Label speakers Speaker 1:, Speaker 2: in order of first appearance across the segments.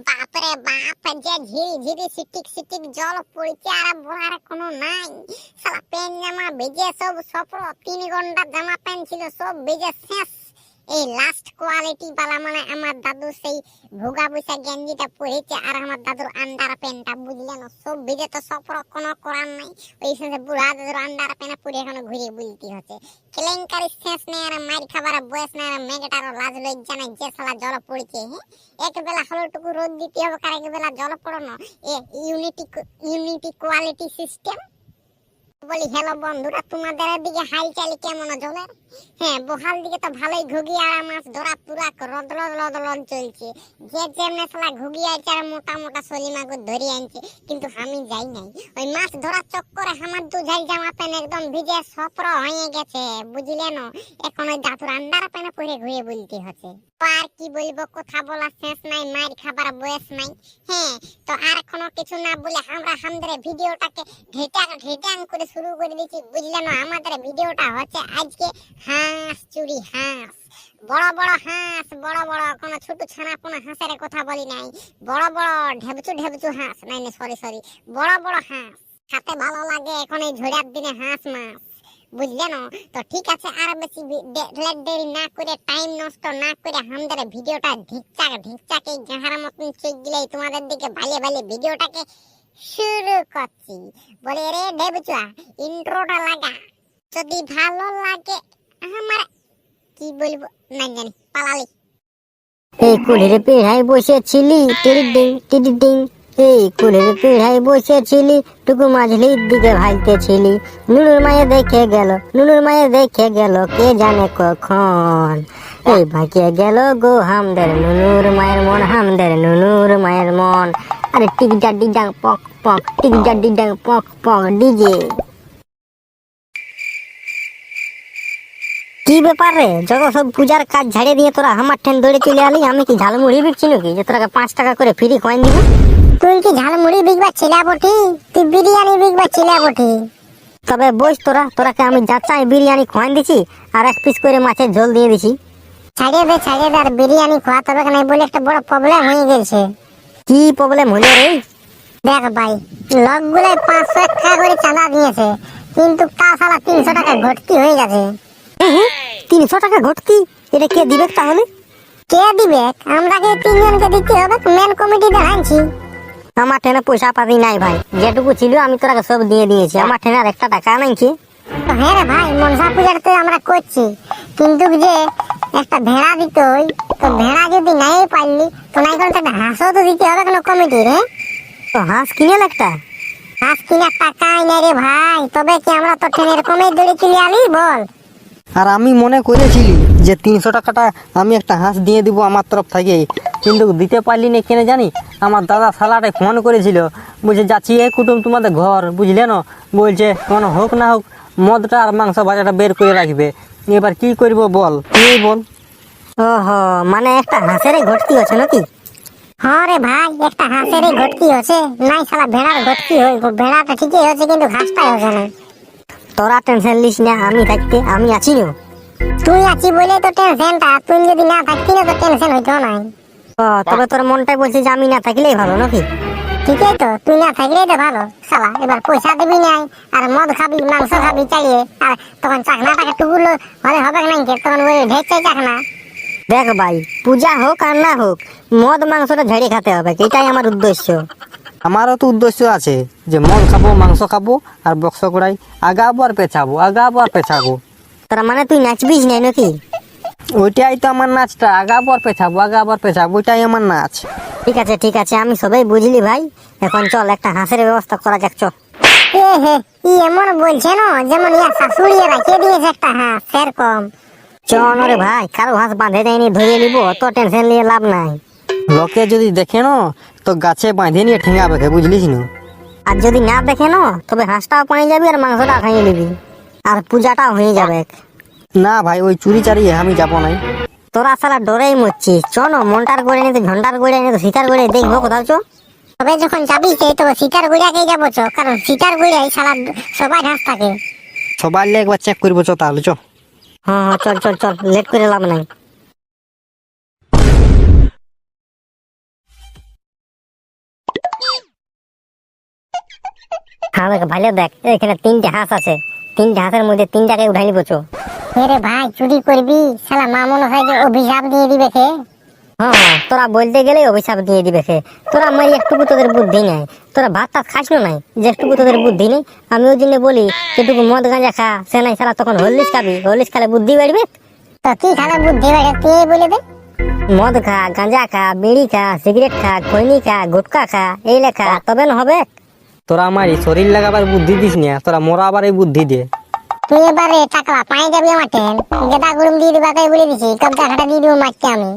Speaker 1: বাপরে বাপ, যে ঝিরি সিটিক সিটিক জল পড়ছে আর বলার কোনো নাই। শালা প্যান্ট জামা ভিজে সব সপর 3 ঘন্টা জামা প্যান্ট ছিল সব ভিজে শেষ। এই লাস্ট কোয়ালিটি বালা মানে আমার দাদু সেই ভোগা বুসা গেঞ্জিটা পরেছে আর আমার দাদুর আন্ডার প্যান্টটা, বুঝলেন, সব ভিজে তো সপর কোনো করার নাই। ওই সাথে বুড়া দাদুর আন্ডার প্যান্ট পরে এখনো ঘুরে বুলতে হচ্ছে। কেলেঙ্কারি শেষ নেই আর মার খাবার বয়স নেই আর মেঘটারও লাজ লজ্জা নাই। যে শালা জল পড়ছে, হ্যাঁ, এক বেলা হলোটুকু রোদ দিতে হবে, আর এক বেলা জল পড়ানো। Unity quality system. বলি হ্যালো বন্ধুরা, তোমাদের দিকে হালচাল কেমন জলের? হ্যাঁ, বহাল দিকে তো ভালোই ঘুগিয়াড়া মাছ ধরা পুরা রদ চলছে। যে মেশলা ঘুগিয়াছে আর মোটা মোটা সলি মাগুর ধরে আনছে, কিন্তু আমি যাই নাই। ওই মাছ ধরার চক্করে আমার দুঝাই জামা প্যান্ট একদম ভিজে সপর হয়ে গেছে, বুঝলেন। এখন ওই দাদুর আন্ডার প্যান্ট পরে ঘুরে বলতে হচ্ছে। আর কি বলবো, কথা বলা শেষ নাই, মার খাবার বয়স নাই। হ্যাঁ, তো আর কোনো কিছু না বলে আমরা আমাদের ভিডিওটাকে ঢেটাং করে শুরু করে দিচ্ছি, বুঝলেন। আমাদের ভিডিওটা হচ্ছে আজকে হাঁস চুরি হাঁস। বড় বড় হাঁস, বড় বড়, কোনো ছোট ছানা কোনো হাঁসের কথা বলি নাই। বড় বড় ঢেবচু হাঁস, নাই সরি, বড় বড় হাঁস খেতে ভালো লাগে এখন এই ঝড়ের দিনে হাঁস মাছ, বুঝলেন। তো ঠিক আছে, আর বেশি দেরি না করে, টাইম নষ্ট না করে আমাদের ভিডিওটা ঢিকচাক এই গাহার মতন চোখ গিলে তোমাদের দিকে ভালে ভিডিওটাকে শুরু করছি। বলে রে ঢেবচুয়া, ইন্ট্রোটা লাগা। যদি ভালো লাগে আমার, কি বলবো না জানি, পালালি।
Speaker 2: এই কুলের পিড়ায় বসেছিলি টিডিং, এই কুলের পিড়ায় বসেছিলি, টুকু মাঝলির দিকে ভাইতেছিলি। নুনুর মায়ে দেখে গেল কে জানে কখন। এই ভাগিয়ে গেল গো হামদের নুনুর মায়ের মন। আরে টিক জাড্ডি ডাং পক পক ডিজে। কি ব্যাপার রে, যত সব পূজার কাজ ঝাড়িয়ে দিয়ে তোরা আমার ঠেন দৌড়ে চলে আলি? আমি কি ঝালমুড়ি বিকছি নাকি যে তোরা 5 টাকা করে ফ্রি কয়েন দিব?
Speaker 1: তুই কি ঝালমুড়ি বিকবা ছিলা বটি? তুই বিরিয়ানি বিকবা ছিলা বটি?
Speaker 2: তবে বস, তোরাকে আমি যা চাই বিরিয়ানি খোয়ান দিছি আর 1 পিস করে মাছের ঝোল দিয়ে দিছি।
Speaker 1: ছাড়িয়ে দে আর বিরিয়ানি খোয়া তবে নাই বলে একটা বড় প্রবলেম হয়ে গেছে।
Speaker 2: কি প্রবলেম হলো রে?
Speaker 1: দেখ ভাই, লোকগুলো 500 টাকা করে চাঁদা দিয়েছে, কিন্তু তা শালা 300 টাকা ঘটতি হয়ে গেছে।
Speaker 2: 300 টাকা ঘটতি? এটা কে দিবে তাহলে?
Speaker 1: কে দিবে? আমরাকে 3 জনকে দিতে হবে, মেন কমিটি দেখাচ্ছি।
Speaker 2: আমার ঠেনে পয়সা পাতি নাই ভাই, যেটুকু ছিল আমি তোরাকে সব দিয়ে দিয়েছি। আমার ঠেনে আর 1 টাকা নাই কি?
Speaker 1: হ্যাঁ রে ভাই, মনসা পূজার তো আমরা করছি, কিন্তু যে একটা ভেড়া দিতে হই, তো ভেড়া যদি নাই পারলি তো নাই করতে একটা হাঁসও তো দিতে হবে কোনো কমিটি রে।
Speaker 2: তো হাঁস কিনেল একটা?
Speaker 1: হাঁস কিনার টাকাই নাই রে ভাই, তবে কি আমরা তো ট্রেনের কমে দৌড়ে চলে আলি বল।
Speaker 3: আর আমি মনে করেছিলি যে 300 টাকাটা আমি একটা হাঁস দিয়ে দিব আমার তরফ থেকে, কিন্তু দিতে পারলি না কেন জানি। আমার দাদা শালাটাই ফোন করেছিল, বলছে যাচ্ছি এই কুটুম তোমাদের ঘর, বুঝলে না, বলছে কোনো হোক না হোক মদটা আর মাংস ভাজাটা বের করে রাখবে। এবার কি করব বল, তুই বল।
Speaker 2: ওহো, মানে একটা হাঁসেরই ঘটতি আছে নাকি?
Speaker 1: হ্যাঁ রে ভাই, একটা হাঁসেরই ঘটকি হচ্ছে, নাই শালা ভেড়ার ঘটকি হয়। ভেড়াটা ঠিকই হচ্ছে কিন্তু ঘাসটাই হচ্ছে না।
Speaker 2: তোরা টেনশন লিস না, আমি থাকতে, আমি আছি না।
Speaker 1: তুই আছি বলে তো টেনশনটা, তুই যদি না থাকতি না তো টেনশন হইতো না।
Speaker 2: তবে তোর মনটাই বলছে যে আমি না থাকলেই ভালো নাকি?
Speaker 1: ঠিকই তো, তুই না থাকলেই তো ভালো। শালা এবার পয়সা দিবি নাই আর মদ খাবি, মাংস খাবি চালিয়ে, আর তখন চাকনাটাকে টুকুলো হলে হবে না, তখন ওই ঢের চাই চাকনা।
Speaker 2: দেখ ভাই, পূজা হোক আর না হোক, মদ মাংসটা ঝেড়ে খেতে হবে, এটাই আমার উদ্দেশ্য।
Speaker 3: আমারও তো উদ্দেশ্য আছে যে মদ খাবো, মাংস খাবো, আর বক্স করাই আগাবো আর পেছাবো।
Speaker 2: তার মানে তুই নাচবিস নাই নাকি?
Speaker 3: ওইটাই তো আমার নাচটা, আগাবো আর পেছাবো, ওইটাই আমার নাচ।
Speaker 2: ঠিক আছে, আমি সবাই বুঝলি ভাই। এখন চল একটা হাঁসের ব্যবস্থা করা যাক, চল।
Speaker 1: ই এমন বলছে না যেমন ইয়া শাশুড়ি রাখিয়ে দিয়েছে একটা হাঁস, সেরকম।
Speaker 2: চল রে ভাই, কারো হাঁস বাঁধে দেয়নি, ধরিয়ে নিবো, অত টেনশন নিয়ে লাভ নাই।
Speaker 3: লোকে যদি দেখে না তো গাছে বাঁধে নিয়ে ঠেঙাবে, বুঝলিস না।
Speaker 2: আর যদি না দেখে না, তবে হাঁসটাও পাই যাবি আর মাংসটা খাইয়ে নিবি, আর পূজাটাও হয়ে যাবে।
Speaker 3: না ভাই, ওই চুরি চারিয়ে আমি যাবো নাই।
Speaker 2: তোরা শালা ডরেই মরছিস। চলো মনটার গড়ে নিতে, ঝন্ডার গড়ে নিতে, সীতার গড়ে দেখবো কোথাও। চো
Speaker 1: তবে যখন যাবি তো সীতার গুড়াকেই যাবো, কারণ সীতার গুড়াই শালা সবাই হাঁস থাকে।
Speaker 3: সবাই একবার চেক করবো, তাহলে চল।
Speaker 2: হ্যাঁ, চল, লেট করে লাভ নাই। হ্যাঁ দেখ ভালো দেখ, এখানে 3টে হাঁস আছে, 3টে হাঁসের মধ্যে 3টাকে উঠাই নিবো চো।
Speaker 1: এরে ভাই চুরি করবি, শালা মা মনে হয় যে অভিশাপ দিয়ে দিবে খে।
Speaker 2: হ্যাঁ তোরা বলতে গেলে অভিশাপ দিয়ে দিবে খে। তোরা মাই একটুকু তোদের বুদ্ধি নাই, তোরা ভাত টাত খাস না নাই, যে একটুকু তোদের বুদ্ধি নেই। আমি ওই জন্য বলি যেটুকু মদ গাঁজা খা, সে নাই শালা তখন হরলিক্স খাবি, হরলিক্স খেলে বুদ্ধি বাড়বে।
Speaker 1: তো কি খালে বুদ্ধি বাড়ে তুই বলে দে।
Speaker 2: মদ খা, গাঁজা খা, বিড়ি খা, সিগারেট খা, খৈনি খা, গুটকা খা, এই লেখা তবে না হবে।
Speaker 3: তোরা আমার এই শরীর লাগাবার বুদ্ধি দিস না, তোরা মোরা আবার এই বুদ্ধি দে।
Speaker 1: তুই এবারে টাকলা পায়ে যাবি আমার ট্রেন, গেদা গুরুম দিয়ে দিবা তাই বলে দিছি, কবজা ঘাটা দিয়ে দিব মারতে আমি।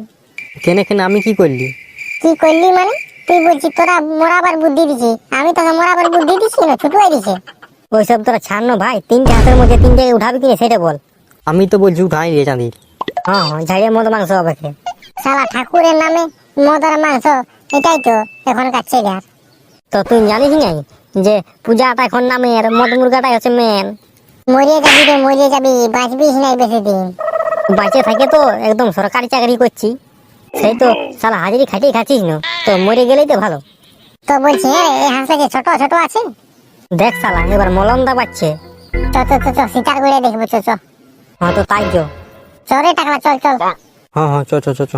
Speaker 3: কেনে কেনে আমি কি করলি?
Speaker 1: কি করলি মানে? তুই বলছিস তোরা মরাবার বুদ্ধি দিছি, আমি তোকে মরাবার বুদ্ধি দিছি না ছুটুয়াই দিছে।
Speaker 2: ওইসব তোরা ছাড় না ভাই, 3টে হাঁসের মধ্যে 3টাকে উঠাবি কিনা সেটা বল।
Speaker 3: আমি তো বলছি উঠাই রে চাঁদির।
Speaker 2: হ্যাঁ হ্যাঁ, ঝাড়িয়ে মদ মাংস হবে খে।
Speaker 1: শালা ঠাকুরের নামে মদ আর মাংস, এটাই তো এখনকার ছেগার।
Speaker 2: তো তুই জানিস নাই যে পূজাটা এখন নামের, মদ মুরগাটাই হচ্ছে মেন।
Speaker 1: মরিয়ে যাবি রে মরিয়ে যাবি, বাঁচবিস নাই বেশি দিন।
Speaker 2: বাঁচে থাকে তো একদম সরকারি চাকরি করছি, সেই তো শালা হাজিরি খাটিয়ে খাচ্ছিস না, তো মরে গেলেই তো ভালো।
Speaker 1: তো বলছি হ্যাঁ এই হাঁসটা যে ছোট ছোট আছে।
Speaker 2: দেখ শালা এবার মলমদা পাচ্ছে।
Speaker 1: চ চ চ চ শিকার করে দেখবো, চ চ
Speaker 2: হ্যাঁ তো তাই তো।
Speaker 1: চরে টাকলা চল চল।
Speaker 3: হ্যাঁ হ্যাঁ চ চ চ চ।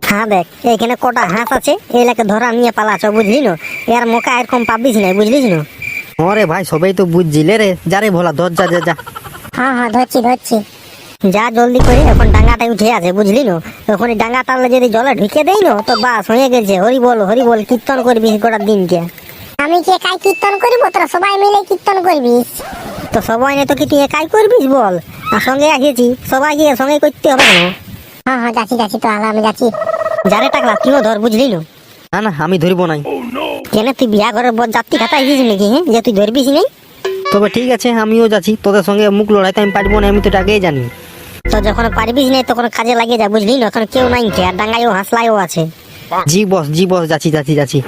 Speaker 2: হ্যাঁ দেখ এখানে কটা হাঁস আছে, এলাকে ধরা নিয়ে পালাছ বুঝলি না, এর মোকা এরকম পাবিস না বুঝলিস না।
Speaker 3: ওরে ভাই সবাই তো বুঝছিলে রে, যারে ভোলা ধর যা যা যা।
Speaker 1: হ্যাঁ হ্যাঁ ধরছি ধরছি।
Speaker 2: যা জলদি করে, এখন ডাঙ্গাটা উঠে আছে বুঝলি না, তখন এই ডাঙ্গা টানলে যদি জলে ঢুকে দেই না তো বাস হয়ে গেছে, হরি বল কীর্তন করবি গোটা দিনকে।
Speaker 1: আমি কি একাই কীর্তন করিব, তোরা সবাই মিলে কীর্তন করবিস?
Speaker 2: তো সবাই না তো কি তুই একাই করবিস বল, আর সঙ্গে আসিয়েছি সবাই গিয়ে সঙ্গে করতে হবে না।
Speaker 1: হ্যাঁ হ্যাঁ যাচ্ছি যাচ্ছি, তো আলা আমি যাচ্ছি।
Speaker 2: যারে টাকলা তুইও ধর বুঝলি না।
Speaker 3: না না আমি ধরবো নাই।
Speaker 2: কেন তুই বিয়া ঘরের বর যাত্রী খাতা এসেছিস নাকি, হ্যাঁ যে তুই ধরবিস নাই?
Speaker 3: তবে ঠিক আছে আমিও যাচ্ছি, তোদের সঙ্গে মুখ লড়াইতে আমি পারবো না, আমি তো আগেই জানি।
Speaker 2: তো যখন পারবিস নাই তখন কাজে লাগিয়ে যা বুঝলি না, এখন কেউ নাই আর ডাঙ্গাইও হাসলাইও আছে।
Speaker 3: জি বস যাচ্ছি যাচ্ছি যাচ্ছি।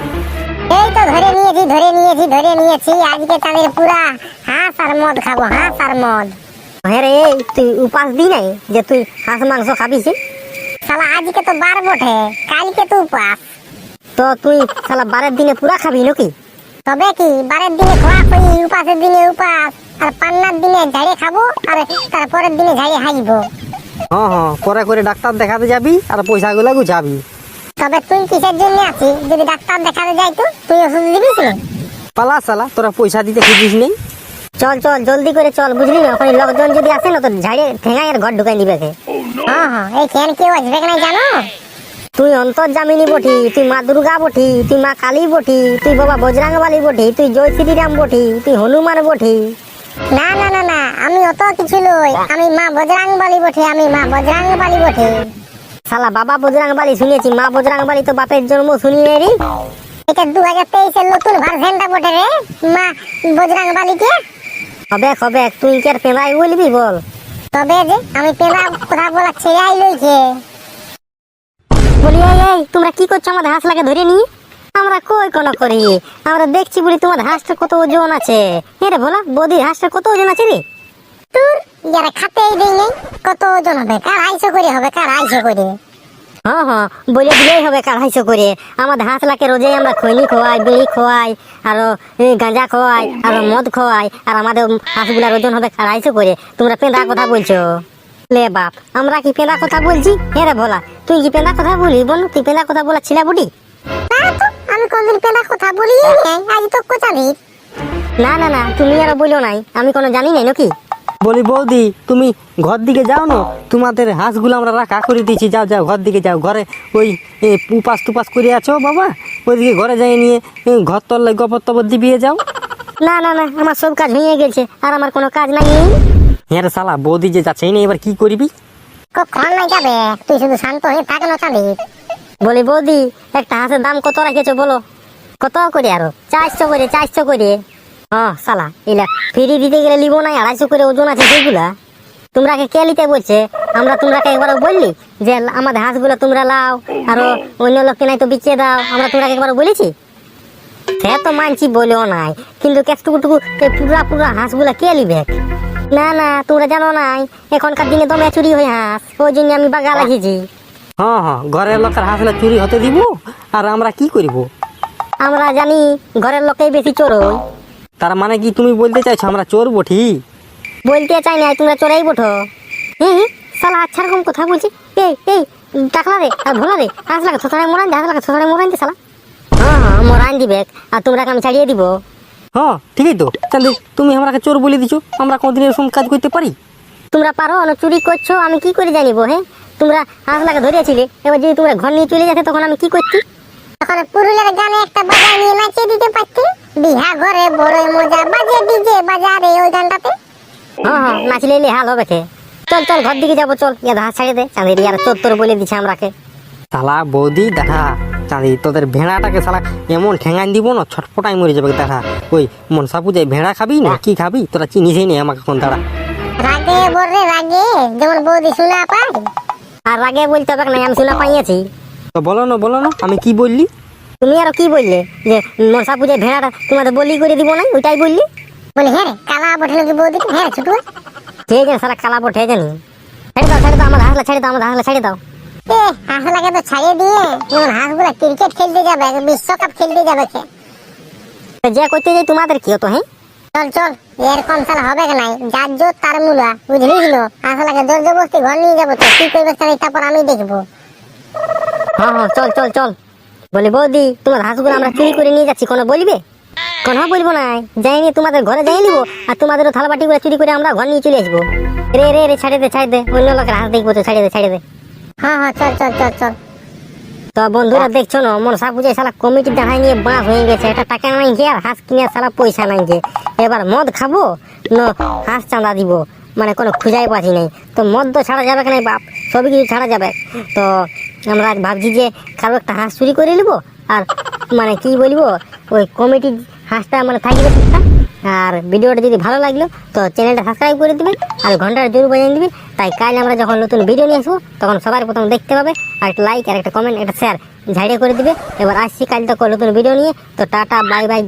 Speaker 1: এই তো ধরে নিয়েছি, আজকে তাদের পুরা হাঁস আর মদ খাবো, হাঁস আর মদ।
Speaker 2: হ্যাঁ রে এই তুই উপাস দি নাই যে তুই হাঁস মাংস খাবিস?
Speaker 1: শালা আজকে তো বার বটে, কালকে তো উপাস।
Speaker 2: তো তুই শালা বারের দিনে পুরা খাবি নাকি?
Speaker 1: তবে কি বারের দিনে খোয়া খই, উপাসের দিনে উপাস, আর পান্নার দিনে ঝাড়ে খাবো, আর তারপরের দিনে ঝাড়ে হাইবো।
Speaker 3: হ্যাঁ হ্যাঁ করে করে ডাক্তার দেখাতে যাবি আর পয়সাগুলো গুছাবি।
Speaker 1: তবে তুই কিসের জন্য আছিস? যদি ডাক্তার দেখাতে যাই তো তুই ওষুধ দিবিস না?
Speaker 3: পালা শালা তোরা পয়সা দিতে খুঁজিস নেই।
Speaker 2: চল চল জলদি করে চল বুঝলি না, ওখানে লোকজন যদি আসে না তো ঝাড়িয়ে ঠেঙাই আর ঘর ঢুকাই দিবে।
Speaker 1: হ্যাঁ হ্যাঁ এই কেন কেউ আসবে নাই জানো?
Speaker 2: তুই অন্তর্জামিনী বটি, তুই মা দুর্গা বটি, তুই মা কালী বটি, তুই বাবা বজরাঙ্গবালী বটি, তুই জয় শ্রীরাম বটি, তুই হনুমান বটি।
Speaker 1: না না না না, আমি অত কিছু লই, আমি মা বজরাঙ্গবালী বটে, আমি মা বজরাঙ্গবালী বটে।
Speaker 2: শালা বাবা বজরাঙ্গবালী শুনেছি, মা বজরাঙ্গবালী তো বাপের জন্ম শুনি নাই রে।
Speaker 1: এটা 2023-এর নতুন ভার্সনটা বটে রে, মা বজরাঙ্গবালী কে।
Speaker 2: হবে তুই কি আর পেঁদাই বলবি বল?
Speaker 1: তবে যে আমি পেলা কথা বলা ছেড়াই লইছে।
Speaker 2: বলি এই তোমরা কি করছো আমাদের হাঁস লাগে ধরে নিয়ে? আমরা কই কোন করি, আমরা দেখছি বলি তোমার হাঁসটা কত ওজন আছে। রে ভোলা বৌদির হাঁসটা কত ওজন আছে রে?
Speaker 1: তোর যারা খাতেই দেই নাই, কত ওজন হবে, কার 250 করে হবে, কার 250 করে।
Speaker 2: হ্যাঁ বলে দিলেই হবে 250 করে। আমাদের হাঁস লাকে রোজেই আমরা খৈনি খোয়াই, বিড়ি খোয়াই, আরো গাঁজা খোয়াই, আরো মদ খোয়াই, আর আমাদের হাঁসগুলার ওজন হবে 250 করে। তোমরা পেঁদা কথা বলছো লে বাপ, আমরা কি পেঁদা কথা বলছি? রে ভোলা তুই কি পেঁদা কথা বলি বল? তুই পেঁদা কথা বলা ছিলা বুটি?
Speaker 1: না তো আমি কোনদিন পেলা কথা বলি নাই, আজ তো কোচাবি।
Speaker 2: না তুমি আর বলো নাই, আমি কোনো জানি নাই নাকি?
Speaker 3: বলি বৌদি তুমি ঘর দিকে যাও না, তোমাদের হাঁসগুলো আমরা রাখা করে দিয়েছি, যাও যাও ঘর দিকে যাও, ঘরে ওই উপাস টুপাস করে আছো বাবা, ওইদিকে ঘরে যাই নিয়ে ঘর তললে গোবর টবর দিবিয়ে যাও।
Speaker 2: না আমার সব কাজ হয়ে গেছে, আর আমার কোনো কাজ নাই।
Speaker 3: হ্যাঁ রে শালা বৌদি যে যাচ্ছেই না, এবার কি করবি?
Speaker 1: কখন নাই যাবে, তুই শুধু শান্ত হয়ে থাক না চাঁদি।
Speaker 2: বলি বৌদি একটা হাঁসের দাম কত রেখেছো বলো? কত করে? আরো 400 করে। শালা এলা ফ্রি দিতে গেলে লিবো না, 250 করে ওজন আছে সেগুলা। তোমরাকে কে নিতে বলছে? আমরা তোমরাকে একবার বললি যে আমাদের হাঁসগুলো তোমরা লাও, আরো অন্য লোককে নাই তো বিচিয়ে দাও, আমরা তোমরাকে একবার বলেছি? সে তো মানছি বলেও নাই, কিন্তু কেটুকুটুকু পুরা হাঁসগুলা কে লিবে? না তোমরা জানো নাই এখনকার দিনে দমে চুরি হয় হাঁস, ওই জন্য আমি বাগা লাগিয়েছি।
Speaker 3: হ্যাঁ হ্যাঁ, ঘরের লোকের হাসলে চুরি হতে দিব, আর আমরা কি করব?
Speaker 2: আমরা জানি ঘরের লোকেই বেশি চোর হয়।
Speaker 3: তার মানে কি তুমি বলতে চাইছো আমরা চোর বটি?
Speaker 2: বলতে চাই না তোমরা চোরাই বঠো। হ্যাঁ শালা আচ্ছা রকম কথা বলছি। এই টাকলা রে আর ভোলা রে, হাঁস লাগে থোথায় মোরান দে, হাঁস লাগে থোথায় মোরান দে শালা। হ্যাঁ মোরান দিবে, আর তোমরা আমি ছাড়িয়ে দিব।
Speaker 3: হ্যাঁ ঠিকই তো চাঁদি, তুমি আমাকে চোর বলে দিছো, আমরা কোনদিন এরকম কাজ করতে পারি?
Speaker 2: তোমরা পারো না চুরি করছো, আমি কি করে জানিব? হ্যাঁ তোমরা হাঁস লাগে ধরিয়েছিলে, এবার যদি তোমরা ঘর নিয়ে চলে যেতে তখন আমি কি করছি?
Speaker 1: তখন পুরুলের গানে একটা বাজার নিয়ে নাচিয়ে দিতে পারতি। বিহা ঘরে বড়ই মজা, বাজে ডিজে বাজারে, ওই গানটাতে।
Speaker 2: হ্যাঁ নাচলে এলে হাল হবে খে। চল চল ঘর দিকে যাবো, চল ইয়া হাঁস ছাড়িয়ে দে। চাঁদের ইয়ার চোর তোর বলে দিচ্ছে আমরাকে।
Speaker 3: শালা বৌদি দেখা, চাঁদি তোদের ভেড়াটাকে শালা এমন ঠেঙান দিব না, ছটফটাই মরে যাবে দেখা। ওই মনসা পূজায় ভেড়া খাবি না কি খাবি, তোরা চিনিসই নেই আমাকে কোন তারা।
Speaker 1: রাগে বলরে রাগে, যেমন বৌদি শোনা পায়।
Speaker 2: আর আগে বলতে হবে না, আমি শোনা পাইয়াছি।
Speaker 3: তো বলো না আমি কি বললি?
Speaker 2: তুমি আরো কি বললে যে মনসা পূজায় ভেড়াটা তোমাদের বলি করে দিব না, ওইটাই বললি।
Speaker 1: বলি হ্যাঁ রে, কালা বটে নাকি বৌদিকে? হ্যাঁ ছোট
Speaker 2: ঠিক আছে সারা কালা বটে জানি। ছেড়ে দাও আমাদের হাঁসলা ছেড়ে দাও, আমাদের হাঁসলা ছেড়ে দাও।
Speaker 1: হাঁস লাগে তো ছাড়িয়ে দিয়ে, যেমন হাঁসগুলা ক্রিকেট খেলতে যাবে, বিশ্বকাপ খেলতে যাবে।
Speaker 2: তো যে করতে যাই তোমাদের কি হতো? হ্যাঁ
Speaker 1: চল চল, এরকম সাল হবে নাই, যার জোর তার মূলা, বুঝলি গেল? আসলে জোর জবরদস্তি ঘর নিয়ে যাবো, তো কি করবে তারপর আমি দেখবো।
Speaker 2: হ্যাঁ চল চল চল। বলি বৌদি তোমার হাঁসগুলো আমরা চুরি করে নিয়ে যাচ্ছি, কোনো বলবে? কোনো বলবো না, যাইনি তোমাদের ঘরে যাই নিবো, আর তোমাদেরও থালাবাটি গুলো চুরি করে আমরা ঘর নিয়ে চলে আসবো। রে ছাড়ে দে, অন্য লোকের হাঁস দেখবো তো, ছাড়িয়ে দে।
Speaker 1: হ্যাঁ চল চল চল চল।
Speaker 2: তো বন্ধুরা দেখছো না, মনসা পূজায় শালা কমিটি দেখায় নিয়ে বাঁশ হয়ে গেছে। এটা টাকা নাই গিয়ে আর হাঁস কিনে শালা পয়সা নাই গিয়ে। এবার মদ খাবো না হাঁস চাঁদা দিব, মানে কোনো খুঁজাই পাচ্ছি নাই। তো মদ তো ছাড়া যাবে না বাপ, সবই কিছু ছাড়া যাবে। তো আমরা আজ ভাবছি যে কারো একটা হাঁস চুরি করে নিবো, আর মানে কি বলবো, ওই কমিটির হাঁসটা মানে থাকবে ঠিকঠাক। আর ভিডিওটা যদি ভালো লাগলো তো চ্যানেলটা সাবস্ক্রাইব করে দিবেন, আর ঘন্টার জরুর বাজিয়ে দিবেন। তাই কাল আমরা যখন নতুন ভিডিও নিয়ে আসবো তখন সবার প্রথম দেখতে পাবে। আর একটা লাইক আর একটা কমেন্ট একটা শেয়ার ঝাড়িয়ে করে দিবে। এবার আসছি কাল তো নতুন ভিডিও নিয়ে। তো টাটা বাই বাই।